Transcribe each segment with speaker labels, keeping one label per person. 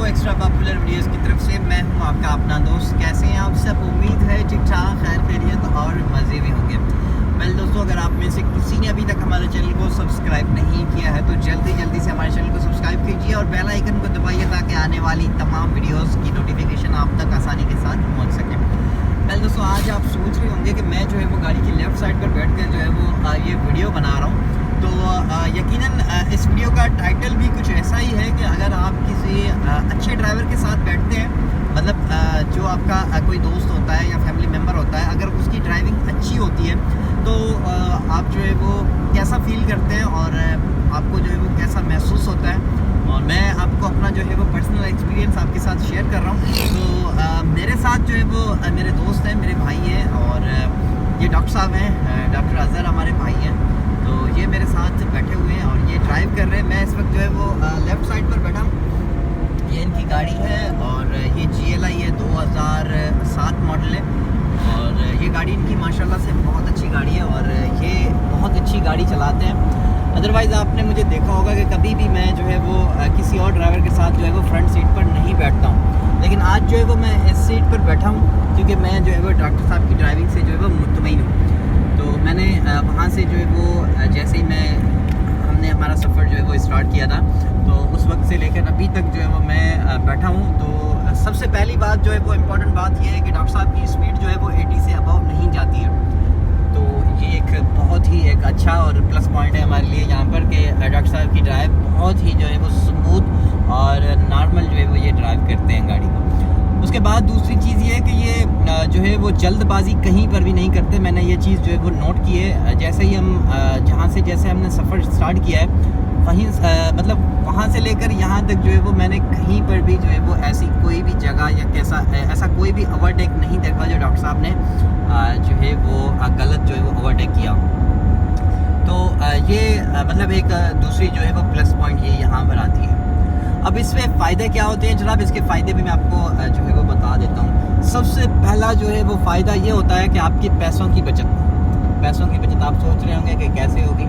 Speaker 1: Extra popular videos की तरफ से। मैं हूं आपका अपना दोस्त। कैसे हैं आप सब? उम्मीद है ठीक ठाक, खैर खैरियत और मज़े में होंगे। वेल दोस्तों, अगर आप में से किसी ने अभी तक हमारे चैनल को सब्सक्राइब नहीं किया है तो जल्दी से हमारे चैनल को सब्सक्राइब कीजिए और बेल आइकन को दबाइए ताकि आने वाली तमाम वीडियोस की नोटिफिकेशन आप तक आसानी के साथ पहुंच सके। वेल दोस्तों, आज आप सोच रहे होंगे कि मैं जो है वो गाड़ी की लेफ़्ट साइड पर बैठ कर जो है वो ये वीडियो बना रहा हूँ। तो यकीनन इस वीडियो का टाइटल भी कुछ ऐसा ही है कि अगर आप किसी अच्छे ड्राइवर के साथ बैठते हैं, मतलब जो आपका कोई दोस्त होता है या फैमिली मेम्बर होता है, अगर उसकी ड्राइविंग अच्छी होती है तो आप जो है वो कैसा फील करते हैं और आपको जो है वो कैसा महसूस होता है। और मैं आपको अपना जो है वो पर्सनल एक्सपीरियंस आपके साथ शेयर कर रहा हूँ। तो मेरे साथ जो है वो मेरे दोस्त हैं, मेरे भाई हैं और ये डॉक्टर साहब हैं, डॉक्टर अज़हर हमारे भाई हैं। तो ये मेरे साथ बैठे हुए हैं और ये ड्राइव कर रहे हैं। मैं इस वक्त जो है वो लेफ़्ट साइड पर बैठा हूँ। ये इनकी गाड़ी है और ये GLI है, 2007 मॉडल है और ये गाड़ी इनकी माशाल्लाह से बहुत अच्छी गाड़ी है और ये बहुत अच्छी गाड़ी चलाते हैं। अदरवाइज़ आपने मुझे देखा होगा कि कभी भी मैं जो है वो किसी और ड्राइवर के साथ जो है वो फ्रंट सीट पर नहीं बैठता हूँ, लेकिन आज जो है वो मैं इस सीट पर बैठा हूँ क्योंकि मैं जो है वो डॉक्टर साहब की ड्राइविंग से जो है वो मुतमईन हूँ। तो मैंने वहाँ से जो है वो जैसे ही हमने हमारा सफ़र जो है वो स्टार्ट किया था तो उस वक्त से लेकर अभी तक जो है वो मैं बैठा हूँ। तो सबसे पहली बात जो है वो इम्पॉर्टेंट बात ये है कि डॉक्टर साहब की स्पीड जो है वो 80 से अबव नहीं जाती है। तो ये एक बहुत ही एक अच्छा और प्लस पॉइंट है हमारे लिए यहाँ पर कि डॉक्टर साहब की ड्राइव बहुत ही जो है वो स्मूथ और नॉर्मल जो है वो ये ड्राइव करते हैं गाड़ी को। उसके बाद दूसरी चीज़ ये है कि ये जो है वो जल्दबाजी कहीं पर भी नहीं करते। मैंने ये चीज़ जो है वो नोट की है। जैसे ही हम जहाँ से जैसे हमने सफ़र स्टार्ट किया है वहीं मतलब वहाँ से लेकर यहाँ तक जो है वो मैंने कहीं पर भी जो है वो ऐसी कोई भी जगह या ऐसा कोई भी ओवरटेक नहीं देखा जो डॉक्टर साहब ने जो है वो गलत जो है वो ओवरटेक किया। तो ये मतलब एक दूसरी जो है वो प्लस पॉइंट ये यहाँ पर आती है। अब इसमें फ़ायदे क्या होते हैं जनाब? इसके फ़ायदे भी मैं आपको जो है वो बता देता हूँ। सबसे पहला जो है वो फ़ायदा ये होता है कि आपकी पैसों की बचत आप सोच रहे होंगे कि कैसे होगी।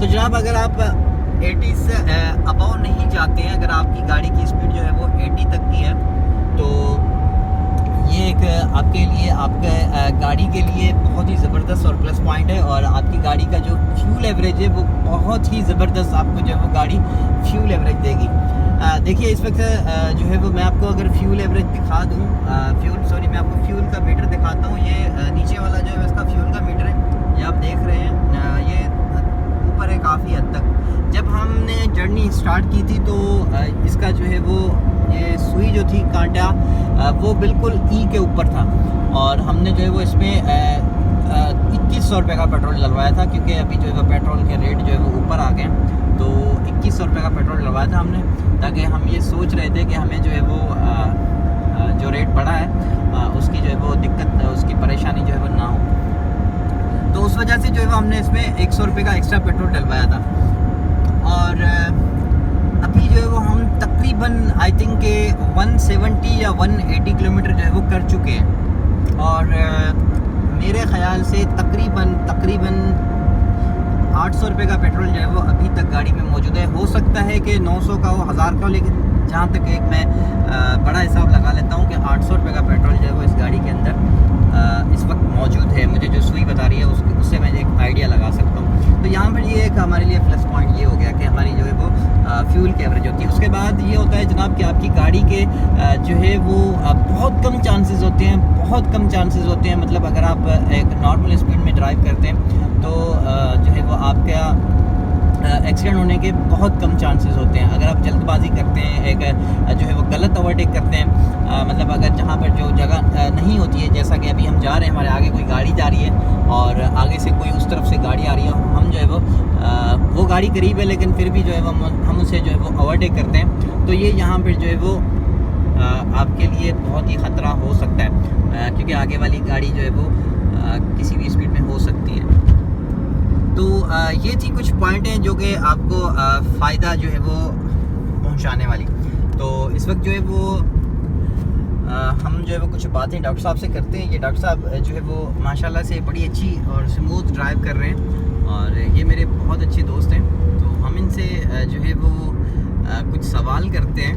Speaker 1: तो जनाब अगर आप 80 से अबव नहीं जाते हैं, अगर आपकी गाड़ी की स्पीड जो है वो 80 तक की है तो ये एक आपके लिए आपके गाड़ी के लिए बहुत ही ज़बरदस्त और प्लस पॉइंट है। और आपकी गाड़ी का जो फ्यूल एवरेज है वो बहुत ही ज़बरदस्त आपको जो है वो गाड़ी फ्यूल एवरेज देगी। देखिए इस वक्त जो है वो मैं आपको अगर फ्यूल एवरेज दिखा दूँ, मैं आपको फ्यूल का मीटर दिखाता हूँ। ये नीचे वाला जो है इसका फ्यूल का मीटर है, ये आप देख रहे हैं, ये ऊपर है काफ़ी हद तक। जब हमने जर्नी स्टार्ट की थी तो इसका जो है वो ये सुई जो थी कांटा वो बिल्कुल ई के ऊपर था और हमने जो है वो इसमें 2100 रुपये का पेट्रोल डलवाया था क्योंकि अभी जो है वो पेट्रोल के रेट जो है वो ऊपर आ गए। तो 2100 रुपये का पेट्रोल डलवाया था हमने, ताकि हम ये सोच रहे थे कि हमें जो है वो जो रेट बढ़ा है उसकी जो है वो दिक्कत, उसकी परेशानी जो है वो ना हो। तो उस वजह से जो है वो हमने इसमें 100 रुपये का एक्स्ट्रा पेट्रोल डलवाया था। और अभी जो है वो हम तकरीबन आई थिंक के 170 या 180 किलोमीटर जो है वो कर चुके हैं और मेरे ख़याल से तकरीबन 800 रुपये का पेट्रोल जो है वो अभी तक गाड़ी में मौजूद है। हो सकता है कि 900 का हो, 1000 का हो, लेकिन जहाँ तक एक मैं बड़ा हिसाब लगा लेता हूँ कि 800 रुपये का पेट्रोल जो है वो इस गाड़ी के अंदर इस वक्त मौजूद है। मुझे जो सुई बता रही है उससे मैं एक आइडिया लगा सकता हूँ। तो यहाँ पर ये एक हमारे लिए प्लस पॉइंट ये हो गया कि हमारी जो है वो फ्यूल की एवरेज होती है। उसके बाद ये होता है जनाब कि आपकी गाड़ी के जो है वो बहुत कम चांसेस होते हैं, मतलब अगर आप एक नॉर्मल स्पीड में ड्राइव करते हैं तो जो है वो आपका एक्सीडेंट होने के बहुत कम चांसेस होते हैं। अगर आप जल्दबाजी करते हैं, एक जो है वो गलत ओवरटेक करते हैं, मतलब अगर जहाँ पर जो जगह नहीं होती है, जैसा कि अभी हम जा रहे हैं, हमारे आगे कोई गाड़ी जा रही है और आगे से कोई उस तरफ से गाड़ी आ रही है, हम जो है वो गाड़ी करीब है लेकिन फिर भी जो है वो हम उसे जो है वो ओवरटेक करते हैं, तो ये यहाँ पर जो है वो आपके लिए बहुत ही ख़तरा हो सकता है क्योंकि आगे वाली गाड़ी जो है वो किसी भी स्पीड में हो सकती है। तो ये थी कुछ पॉइंट हैं जो कि आपको फ़ायदा जो है वो पहुंचाने वाली। तो इस वक्त जो है वो हम जो है वो कुछ बातें डॉक्टर साहब से करते हैं। ये डॉक्टर साहब जो है वो माशाल्लाह से बड़ी अच्छी और स्मूथ ड्राइव कर रहे हैं और ये मेरे बहुत अच्छे दोस्त हैं। तो हम इनसे जो है वो कुछ सवाल करते हैं